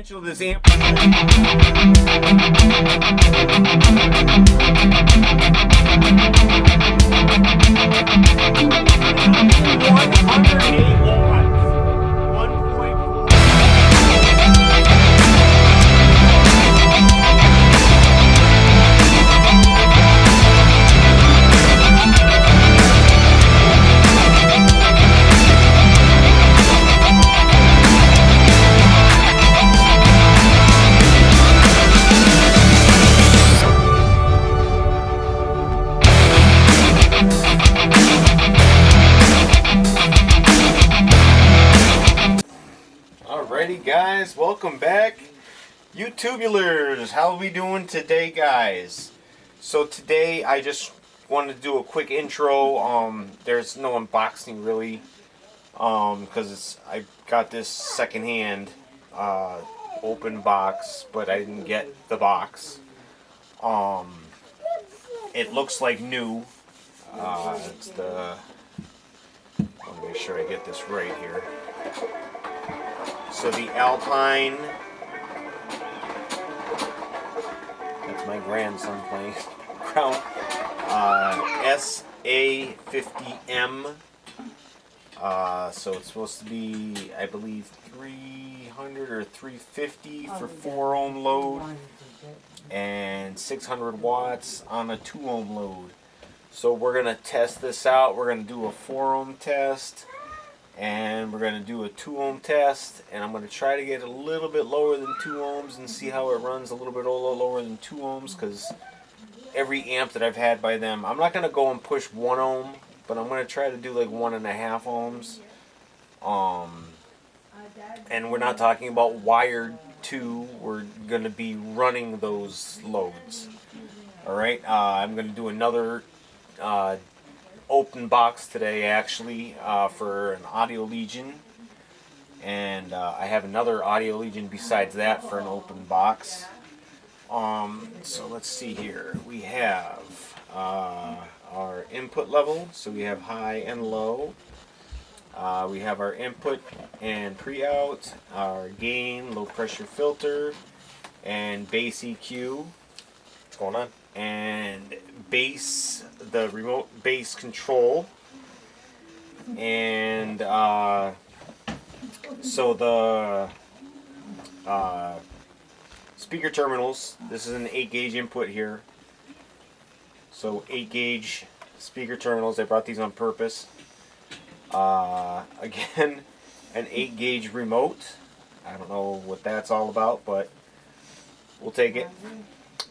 potential of this amp. Alrighty guys, welcome back. YouTubulars, how are we doing today guys? So today I just wanted to do a quick intro. There's no unboxing really, because I got this secondhand open box, but I didn't get the box. It looks like new. It's the, let me make sure I get this right here. So the Alpine, that's my grandson playing ground, S-A60M. So it's supposed to be, I believe, 300 or 350 for 4 ohm load and 600 watts on a 2 ohm load. So we're going to test this out. We're going to do a 4 ohm test. And we're going to do a 2 ohm test, and I'm going to try to get a little bit lower than 2 ohms and see how it runs a little bit lower than 2 ohms, because every amp that I've had by them, I'm not going to go and push 1 ohm, but I'm going to try to do like 1.5 ohms. And we're not talking about wired to, we're going to be running those loads. Alright, I'm going to do another open box today actually for an Audio Legion, and I have another Audio Legion besides that for an open box. So let's see here. We have our input level, so we have high and low. We have our input and pre-out, our gain, low pressure filter, and bass EQ. What's going on? And bass, the remote bass control, and so the speaker terminals. This is an 8 gauge input here, so 8 gauge speaker terminals. I brought these on purpose. Again, an 8 gauge remote. I don't know what that's all about, but we'll take it.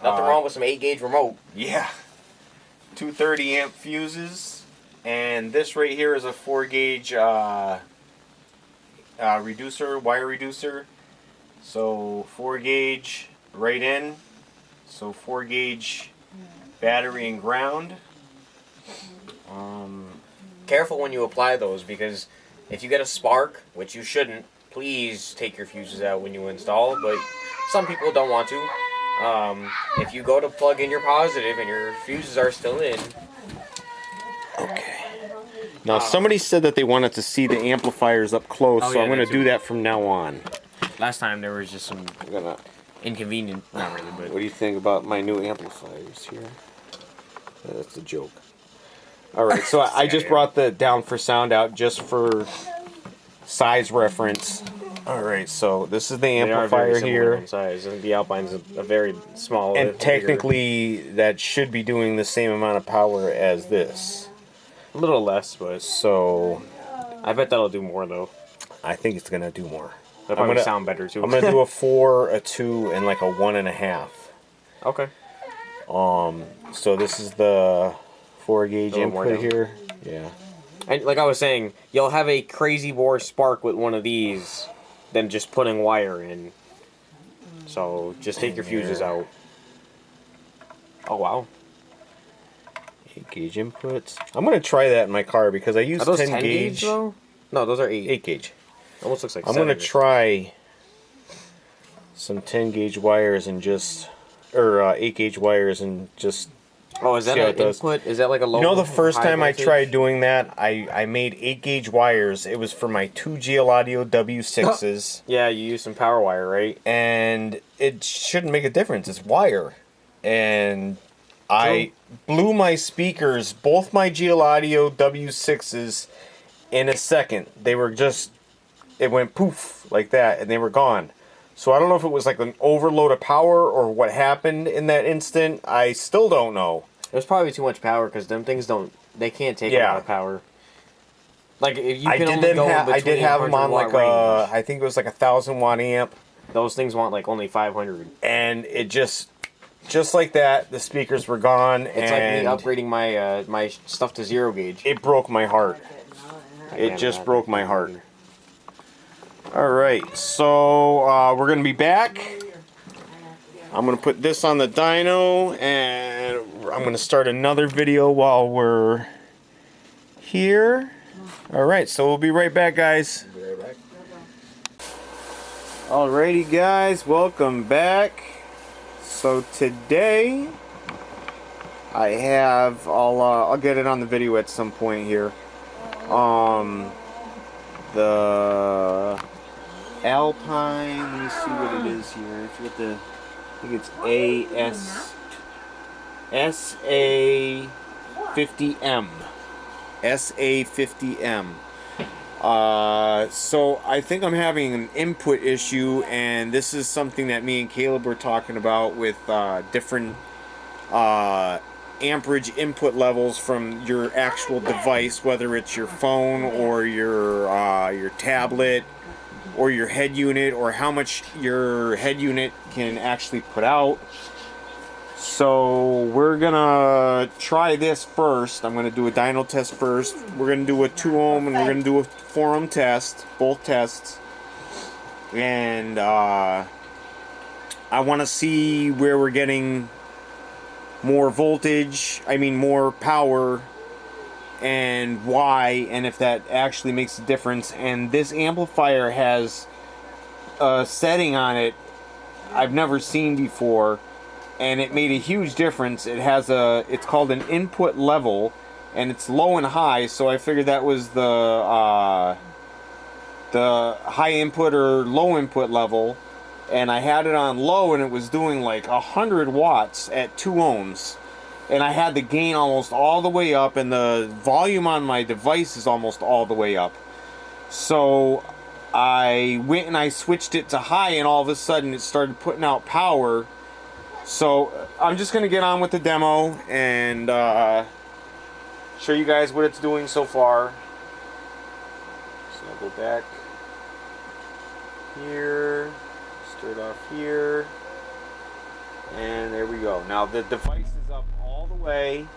Nothing wrong with some 8 gauge remote. Yeah. 230 amp fuses, and this right here is a 4 gauge reducer, wire reducer. So 4 gauge right in, so 4 gauge battery and ground. Careful when you apply those, because if you get a spark, which you shouldn't, please take your fuses out when you install, but some people don't want to. If you go to plug in your positive and your fuses are still in. Okay. Now somebody said that they wanted to see the amplifiers up close, so yeah, I'm going to do that from now on. Last time there was just some inconvenient, not really, but... What do you think about my new amplifiers here? That's a joke. Alright, so I just brought the down for sound out just for size reference. Alright, so this is the amplifier here. In size, and the Alpine's a very small. And technically, that should be doing the same amount of power as this. A little less, but so I bet that'll do more though. I think it's gonna do more. That'll probably sound better too. I'm gonna do a 4, a 2, and like a 1.5. Okay. So this is the 4 gauge input here. Yeah. And like I was saying, you'll have a crazy more spark with one of these than just putting wire in. So just take your fuses out. Oh wow. 8 gauge inputs. I'm gonna try that in my car because I use 10 gauge though? No, those are 8 gauge. Almost looks like I'm gonna try some 10 gauge wires and just, or 8 gauge wires and just Oh, is that See how an it does. input? Is that like a low? You know, the first high time I voltage? tried doing that, I made 8-gauge wires. It was for my 2 GL Audio W6s. Yeah, you use some power wire, right? And it shouldn't make a difference. It's wire. And I blew my speakers, both my GL Audio W6s, in a second. They were just, it went poof like that, and they were gone. So I don't know if it was like an overload of power or what happened in that instant. I still don't know. There's probably too much power because them things they can't take a lot of power. Like if you can only go in between I did have them on 100 like watt range. I think it was like a 1,000-watt amp. Those things want like only 500. And it just like that, the speakers were gone. It's like me upgrading my my stuff to 0 gauge. It broke my heart. It just broke my heart. Alright, so we're going to be back. I'm going to put this on the dyno, and I'm going to start another video while we're here. Alright, so we'll be right back, guys. Be right back. Alrighty, guys, welcome back. So today, I have, I'll get it on the video at some point here. The Alpine, let me see what it is here. I forget I think it's S-A60M. S-A60M. So I think I'm having an input issue, and this is something that me and Caleb were talking about with different amperage input levels from your actual device, whether it's your phone or your tablet or your head unit, or how much your head unit can actually put out. So we're gonna try this first. I'm gonna do a dyno test first. We're gonna do a 2 ohm and we're gonna do a 4 ohm test, both tests. And I want to see where we're getting more voltage, more power, and why, and if that actually makes a difference. And this amplifier has a setting on it I've never seen before, and it made a huge difference. It has it's called an input level, and it's low and high, so I figured that was the high input or low input level. And I had it on low, and it was doing like 100 watts at 2 ohms. And I had the gain almost all the way up, and the volume on my device is almost all the way up. So I went and I switched it to high, and all of a sudden it started putting out power. So I'm just going to get on with the demo and show you guys what it's doing so far. So I'll go back here. Start off here, and there we go. Now the device is up all the way,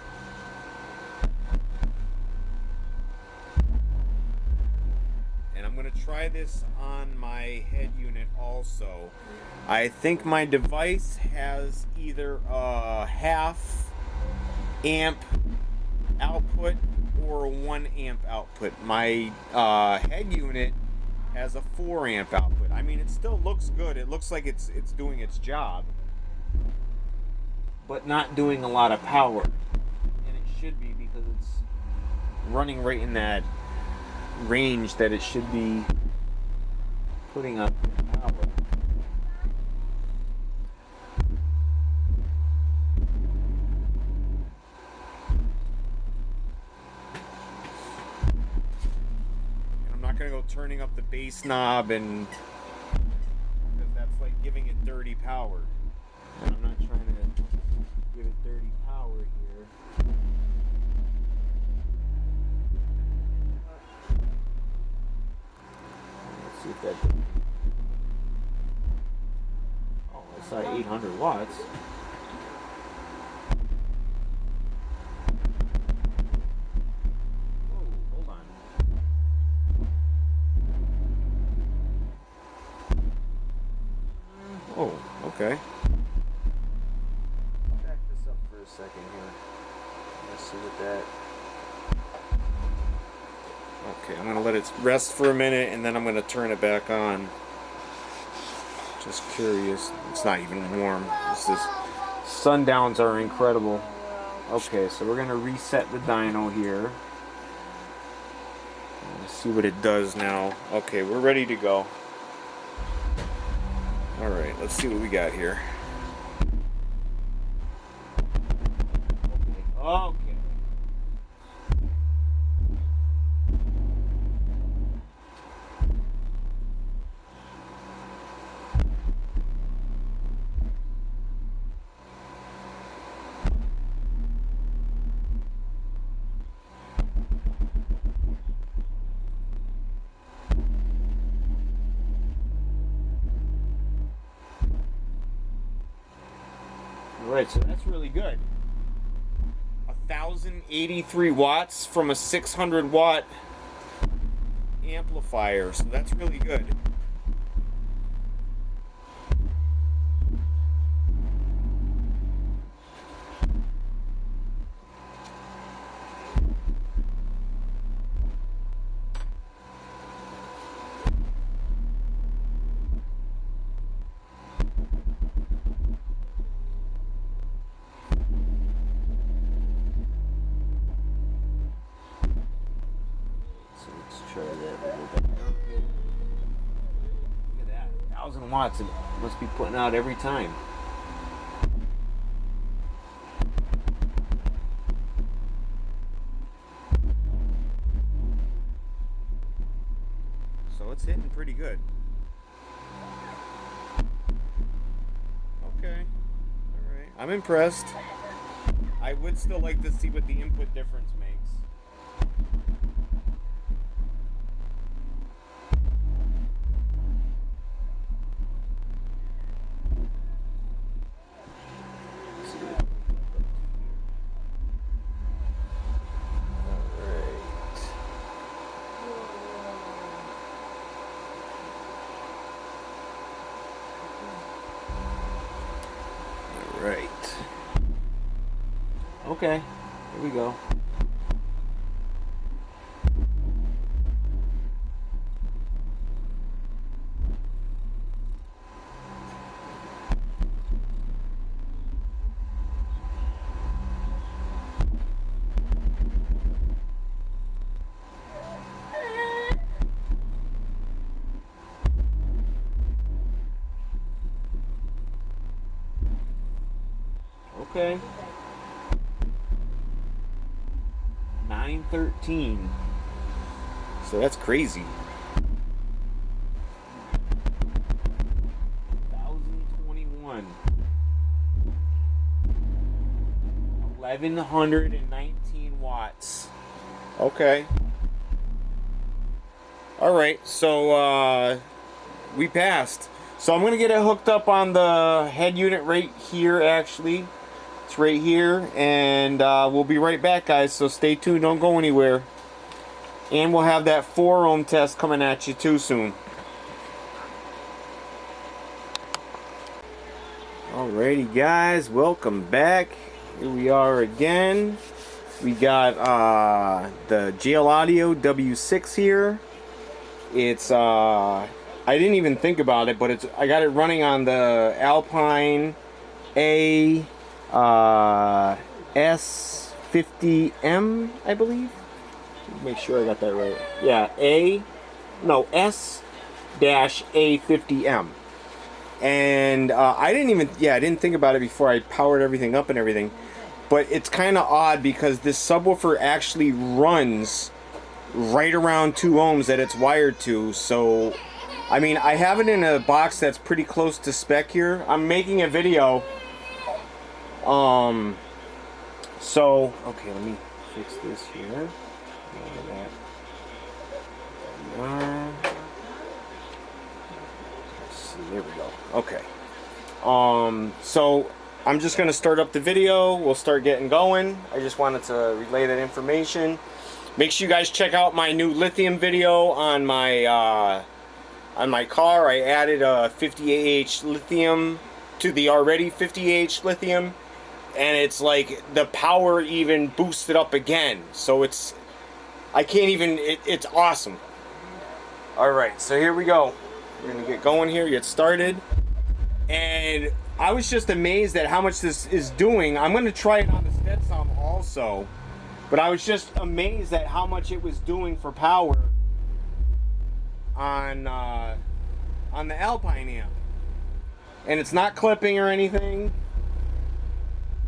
and I'm going to try this on my head unit also. I think my device has either a half amp output or a 1 amp output. My head unit has a 4 amp output. It still looks good. It looks like it's doing its job, but not doing a lot of power. And it should be, because it's running right in that range that it should be putting up power. Gonna go turning up the bass knob, and because that's like giving it dirty power, and I'm not trying to give it dirty power here. Let's see if that I saw 800 watts. Oh, okay. Back this up for a second here. Let's see what that... Okay, I'm going to let it rest for a minute, and then I'm going to turn it back on. Just curious. It's not even warm. Sundowns are incredible. Okay, so we're gonna reset the dyno here. Let's see what it does now. Okay, we're ready to go. Alright, let's see what we got here. Okay. Alright, so that's really good. 1,083 watts from a 600 watt amplifier, so that's really good. Try that a little bit. Look at that, 1,000 watts. It must be putting out every time. So it's hitting pretty good. Okay, all right. I'm impressed. I would still like to see what the input difference makes. Right. Okay, here we go. Okay. 913. So that's crazy. 1021. 1119 watts. Okay. Alright, so we passed. So I'm gonna get it hooked up on the head unit right here actually. It's right here, and we'll be right back, guys, so stay tuned, don't go anywhere. And we'll have that 4 ohm test coming at you too soon. Alrighty, guys, welcome back. Here we are again. We got the JL Audio W6 here. It's I didn't even think about it, but I got it running on the Alpine S-A60M, I believe. Make sure I got that right. Yeah, S-A50M. And I didn't think about it before I powered everything up and everything. But it's kind of odd because this subwoofer actually runs right around 2 ohms that it's wired to. So, I mean, I have it in a box that's pretty close to spec here. I'm making a video. So, okay, let me fix this here. Let's see, there we go. Okay. So I'm just gonna start up the video. We'll start getting going. I just wanted to relay that information. Make sure you guys check out my new lithium video on my car. I added a 50Ah lithium to the already 50Ah lithium, and it's like the power even boosted up again. So it's awesome. Alright, so here we go. We're gonna get going here, get started. And I was just amazed at how much this is doing. I'm gonna try it on the Stetson also. But I was just amazed at how much it was doing for power on the Alpine amp. And it's not clipping or anything.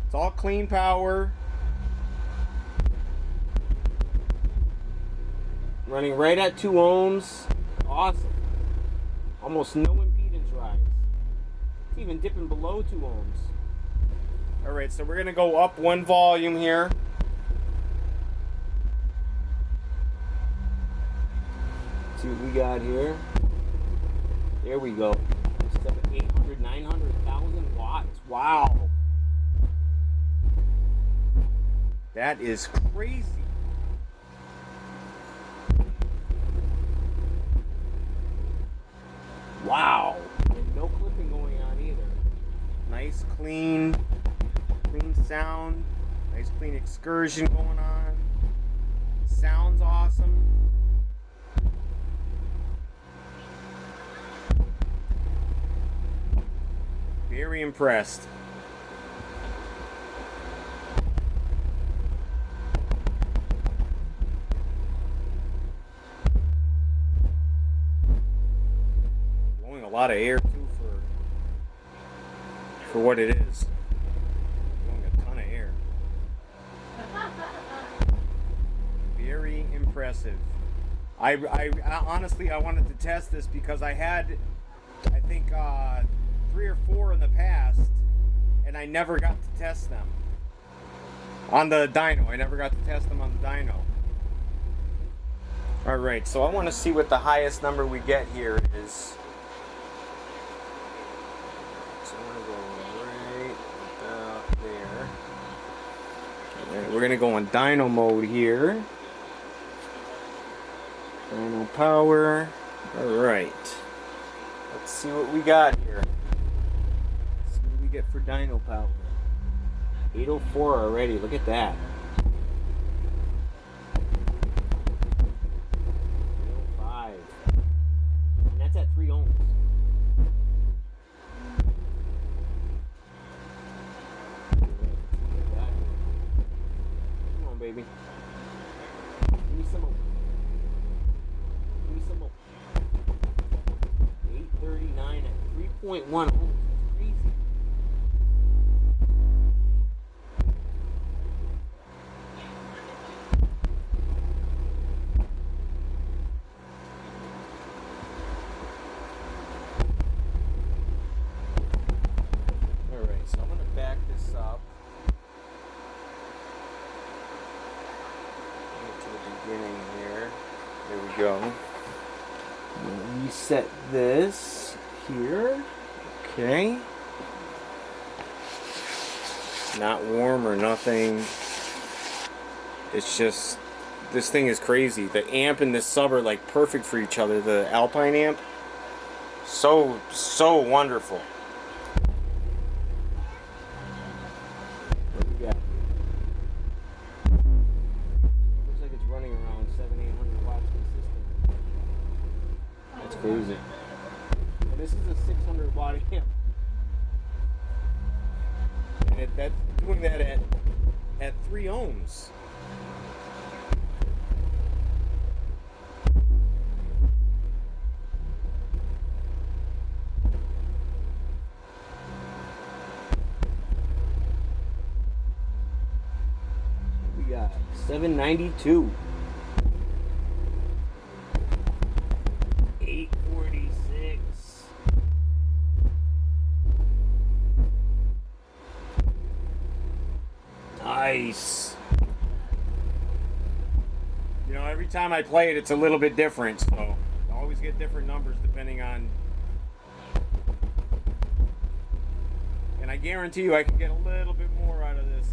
It's all clean power. Running right at 2 ohms. Awesome. Almost no impedance rise. It's even dipping below 2 ohms. Alright, so we're going to go up 1 volume here. See what we got here. There we go. 800, 900,000 watts. Wow. That is crazy. Wow. And no clipping going on either. Nice clean sound. Nice clean excursion going on. Sounds awesome. Very impressed. Blowing a lot of air too for what it is. Blowing a ton of air. Very impressive. I honestly I wanted to test this because I had I think 3 or 4 in the past, and I never got to test them on the dyno. I never got to test them on the dyno. Alright, so I want to see what the highest number we get here is. So I'm going to go right about there. Alright, we're going to go on dyno mode here. Dyno power. Alright. Let's see what we got here. Get for dyno power. 804 already. Look at that. 805. And that's at 3 ohms. Come on, baby. Give me some more. Give me some more. 839 at 3.1 ohms. Crazy. So I'm going to back this up. Get to the beginning here. There we go. Reset this here. Okay. Not warm or nothing. It's just, this thing is crazy. The amp and this sub are like perfect for each other. The Alpine amp. So wonderful. Crazy. And this is a 600 watt amp. And that's doing that at 3 ohms. We got 792. 846. Nice. You know, every time I play it, it's a little bit different, so I always get different numbers depending on. And I guarantee you I can get a little bit more out of this.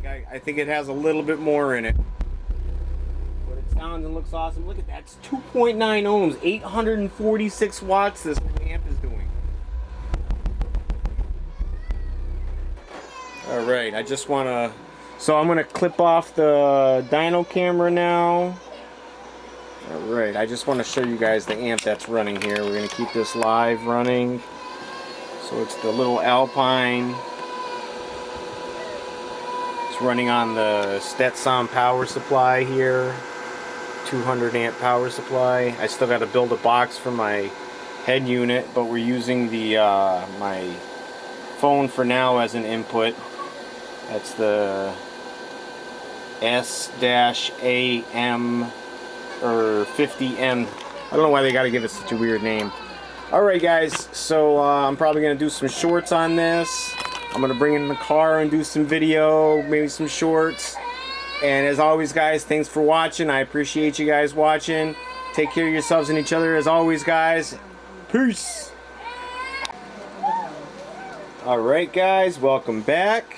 I think it has a little bit more in it. But it sounds and looks awesome. Look at that. It's 2.9 ohms. 846 watts this amp is doing. Alright, I just want to... So I'm going to clip off the dyno camera now. Alright, I just want to show you guys the amp that's running here. We're going to keep this live running. So it's the little Alpine It's running on the Stetson power supply here. 200 amp power supply. I still got to build a box for my head unit, but we're using the my phone for now as an input. That's the S-A60M or 50M. I don't know why they got to give it such a weird name. Alright guys, so I'm probably going to do some shorts on this. I'm going to bring it in the car and do some video, maybe some shorts. And as always guys, thanks for watching. I appreciate you guys watching. Take care of yourselves and each other as always guys. Peace! Alright guys, welcome back.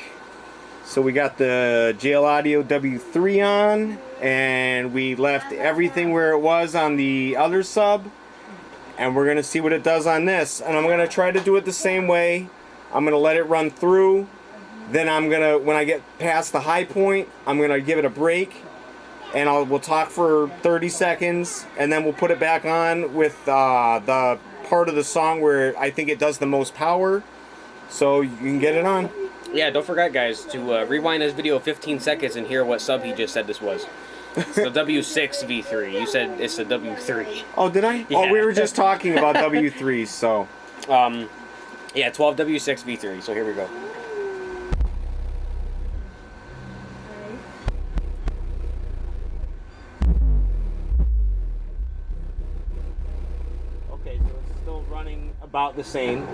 So we got the JL Audio W3 on, and we left everything where it was on the other sub, and we're going to see what it does on this. And I'm going to try to do it the same way. I'm going to let it run through, then I'm going to, when I get past the high point, I'm going to give it a break, and we'll talk for 30 seconds, and then we'll put it back on with the part of the song where I think it does the most power, so you can get it on. Yeah, don't forget, guys, to rewind this video 15 seconds and hear what sub he just said this was. It's the W6 V3. You said it's the W3. Oh, did I? Yeah. Oh, we were just talking about W3s, so. Yeah, 12 W6 V3, so here we go. Okay, so it's still running about the same.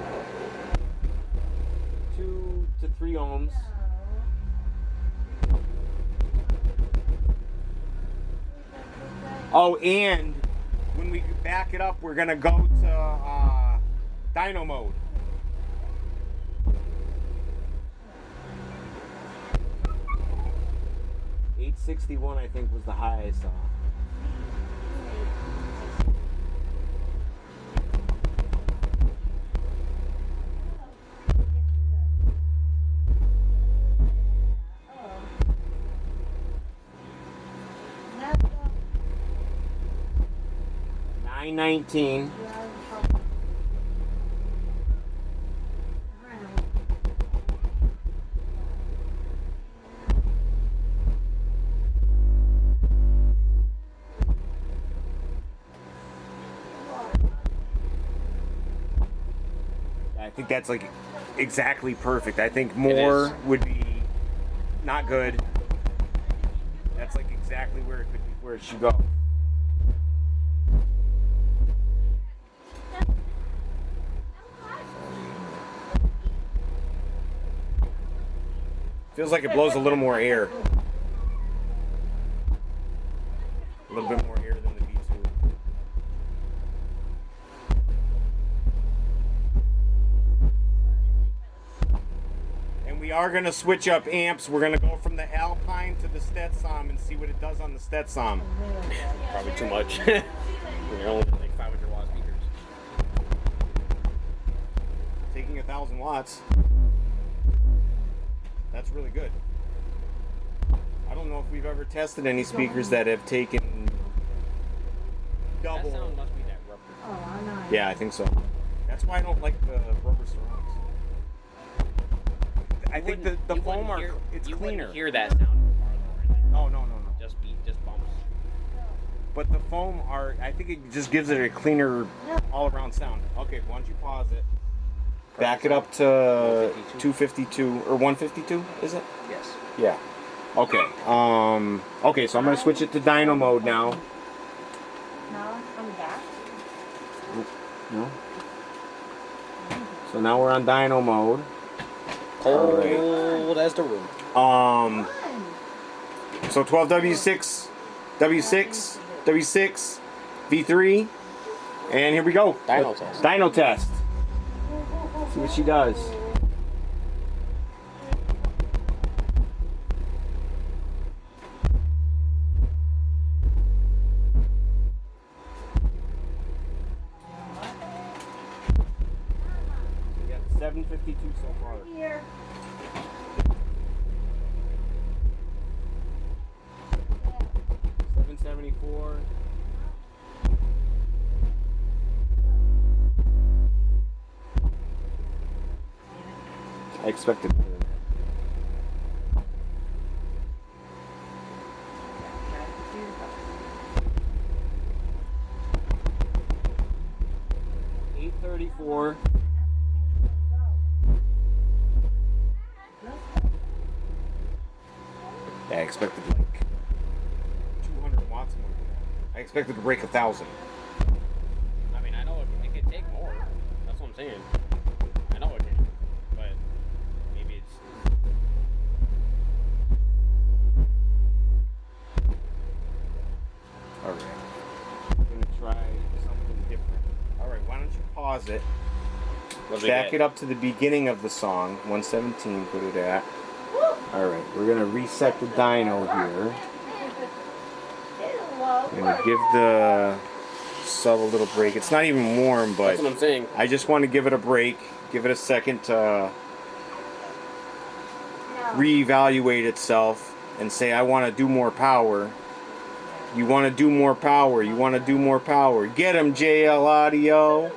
2 to 3 ohms. Oh, and when we back it up, we're gonna go to dyno mode. $861, I think, was the high I saw. $919. I think that's like exactly perfect. I think more would be not good. That's like exactly where it could be, where it should go. Feels like it blows a little more air. A little bit more air than the V2. And we are going to switch up amps. We're going to go from the Alpine to the Stetson and see what it does on the Stetson. Probably too much. They're only like 500 watt speakers. Taking 1,000 watts. That's really good. I don't know if we've ever tested any speakers that have taken double. That sound must be that rubber. Yeah, I think so. That's why I don't like the rubber surrounds. I think the foam it's you cleaner. Wouldn't hear that sound farther. Oh no. Just bumps. But the foam I think it just gives it a cleaner all around sound. Okay, why don't you pause it? Back it up to 252 or 152, is it? Yes. Yeah. Okay. Okay, so I'm gonna switch it to dyno mode now. No, it's coming back. No. So now we're on dyno mode. Cold as the room. So 12 W6, W6, V3, and here we go. Dyno test. Dyno test. See what she does. We got 752 so far. Here. 774. I expected better than that. 134. Yeah, I expected like 200 watts more than that. I expected to break 1,000. I mean, I know it could take more. That's what I'm saying. I know it can, but maybe it's. Alright. I'm gonna try something different. Alright, why don't you pause it? Back it up to the beginning of the song. 117, put it at. Alright, we're gonna reset the dyno here. I'm gonna give the sub a little break. It's not even warm, but That's what I'm saying. I just want to give it a break. Give it a second to reevaluate itself and say, I want to do more power. You want to do more power. You want to do more power. Get him, JL Audio.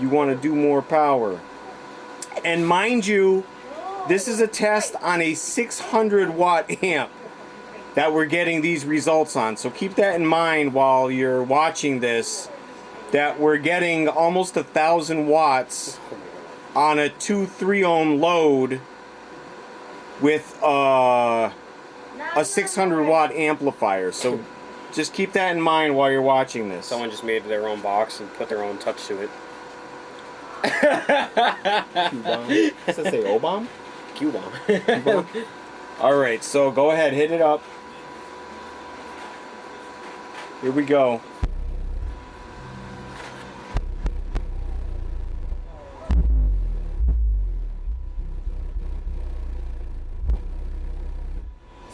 You want to do more power. And mind you, this is a test on a 600 watt amp that we're getting these results on. So keep that in mind while you're watching this, that we're getting almost 1,000 watts on a 2-3 ohm load with a 600 watt amplifier. So just keep that in mind while you're watching this. Someone just made their own box and put their own touch to it. Q-bomb. Does that say O-bomb? Q-bomb. Q-bomb? Alright, so go ahead, hit it up. Here we go.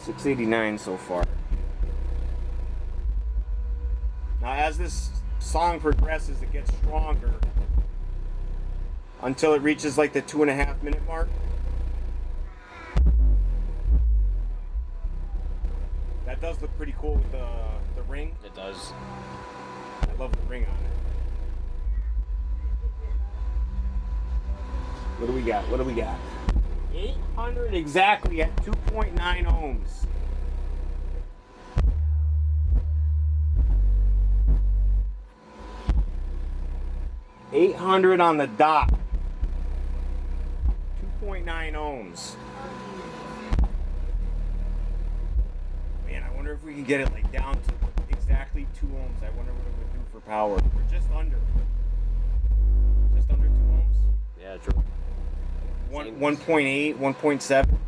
$689 so far. Now as this song progresses, it gets stronger until it reaches like the 2.5 minute mark. That does look pretty cool with the ring. It does. I love the ring on it. What do we got? What do we got? 800 exactly at 2.9 ohms. $800 on the dot. 2.9 ohms. Man, I wonder if we can get it like down to exactly 2 ohms. I wonder what it would do for power. We're just under. Just under 2 ohms. Yeah, true. 1.8, 1.7.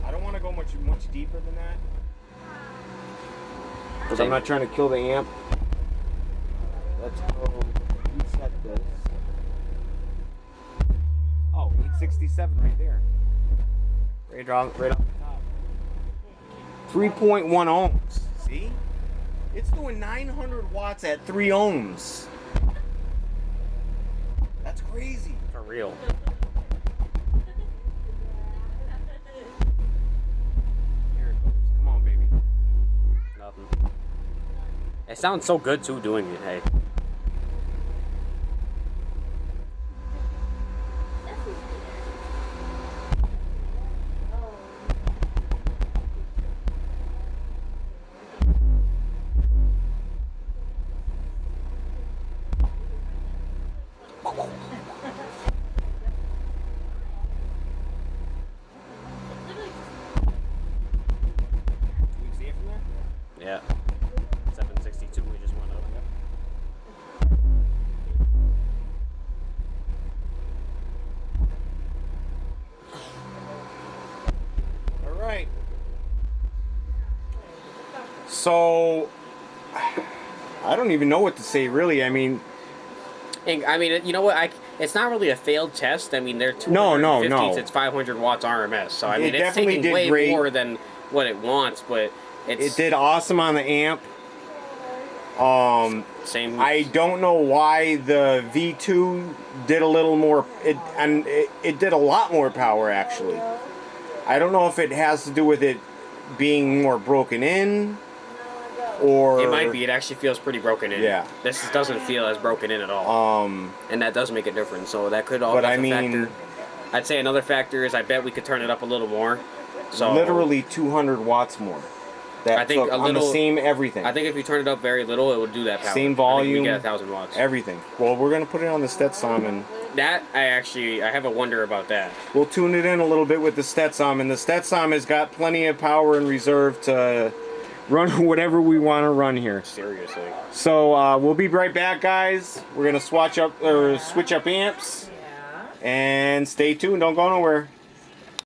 I don't want to go much deeper than that. Because I'm not trying to kill the amp. Let's go reset this. Oh, 867 right there. Right off the top. 3.1 ohms. See? It's doing 900 watts at 3 ohms. That's crazy. For real. Here it goes. Come on, baby. Nothing. It sounds so good too doing it, hey. Yeah. 762 we just went up. All right. So, I don't even know what to say, really. I mean, you know what? It's not really a failed test. I mean, they're 250s. No. It's 500 watts RMS. So I mean, it's definitely taking did way great. more than what it wants, but it did awesome on the amp. Same. I don't know why the V2 did a little more. It did a lot more power, actually. I don't know if it has to do with it being more broken in, or It might be. It actually feels pretty broken in. Yeah. This doesn't feel as broken in at all. And that does make a difference. So that could all. But That's I a mean, factor. I'd say another factor is I bet we could turn it up a little more. So literally 200 watts more. That I think took a on the little- same everything. I think if you turn it up very little, it would do that power. Same I think volume. we get 1,000 watts. Everything. Well, we're gonna put it on the Stetson and That I have a wonder about that. we'll tune it in a little bit with the Stetson, and the Stetson has got plenty of power in reserve to run whatever we want to run here. Seriously. So we'll be right back, guys. We're gonna switch up amps, and stay tuned. Don't go nowhere.